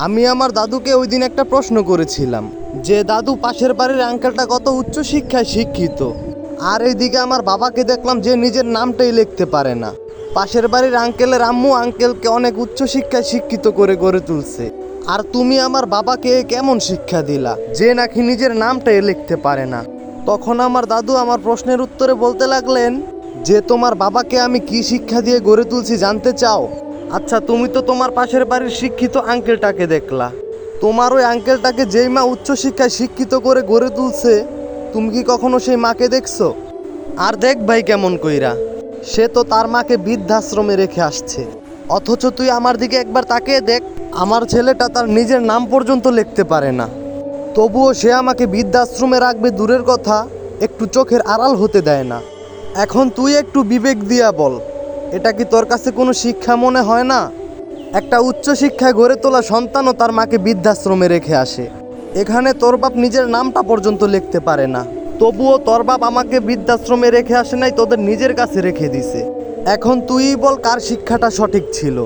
আমি আমার দাদুকে ওই দিন একটা প্রশ্ন করেছিলাম যে দাদু, পাশের বাড়ির আঙ্কেলটা কত উচ্চ শিক্ষায় শিক্ষিত, আর এইদিকে আমার বাবাকে দেখলাম যে নিজের নামটাই লিখতে পারে না। পাশের বাড়ির আঙ্কেলের আম্মু আঙ্কেলকে অনেক উচ্চ শিক্ষায় শিক্ষিত করে গড়ে তুলছে, আর তুমি আমার বাবাকে কেমন শিক্ষা দিলা যে নাকি নিজের নামটাই লিখতে পারে না। তখন আমার দাদু আমার প্রশ্নের উত্তরে বলতে লাগলেন যে তোমার বাবাকে আমি কি শিক্ষা দিয়ে গড়ে তুলছি জানতে চাও? আচ্ছা, তুমি তো তোমার পাশের বাড়ির শিক্ষিত আঙ্কেলটাকে দেখলা, তোমার ওই আঙ্কেলটাকে যেই মা উচ্চশিক্ষায় শিক্ষিত করে গড়ে তুলছে, তুমি কি কখনো সেই মাকে দেখছো? আর দেখ ভাই কেমন কইরা, সে তো তার মাকে বৃদ্ধাশ্রমে রেখে আসছে, অথচ তুই আমার দিকে একবার তাকিয়ে দেখ, আমার ছেলেটা তার নিজের নাম পর্যন্ত লিখতে পারে না, তবুও সে আমাকে বৃদ্ধাশ্রমে রাখবে দূরের কথা, একটু চোখের আড়াল হতে দেয় না। এখন তুই একটু বিবেক দিয়া বল, এটা কি তোর কাছে কোনো শিক্ষা মনে হয় না? একটা উচ্চশিক্ষায় গড়ে তোলা সন্তানও তার মাকে বৃদ্ধাশ্রমে রেখে আসে, এখানে তোর বাপ নিজের নামটা পর্যন্ত লিখতে পারে না, তবুও তোর বাপ আমাকে বৃদ্ধাশ্রমে রেখে আসে নাই, তোদের নিজের কাছে রেখে দিছে। এখন তুই বল কার শিক্ষাটা সঠিক ছিল?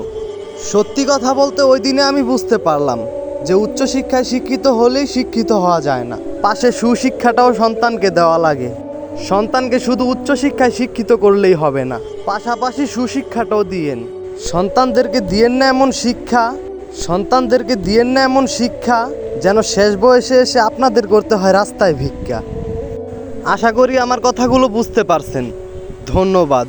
সত্যি কথা বলতে ওই দিনে আমি বুঝতে পারলাম যে উচ্চশিক্ষায় শিক্ষিত হলেই শিক্ষিত হওয়া যায় না, পাশে সুশিক্ষাটাও সন্তানকে দেওয়া লাগে। সন্তানকে শুধু উচ্চশিক্ষায় শিক্ষিত করলেই হবে না, পাশাপাশি সুশিক্ষাটাও দিয়েন। সন্তানদেরকে দিয়েন না এমন শিক্ষা, সন্তানদেরকে দিয়েন না এমন শিক্ষা যেন শেষ বয়সে এসে আপনাদের করতে হয় রাস্তায় ভিক্ষা। আশা করি আমার কথাগুলো বুঝতে পারছেন। ধন্যবাদ।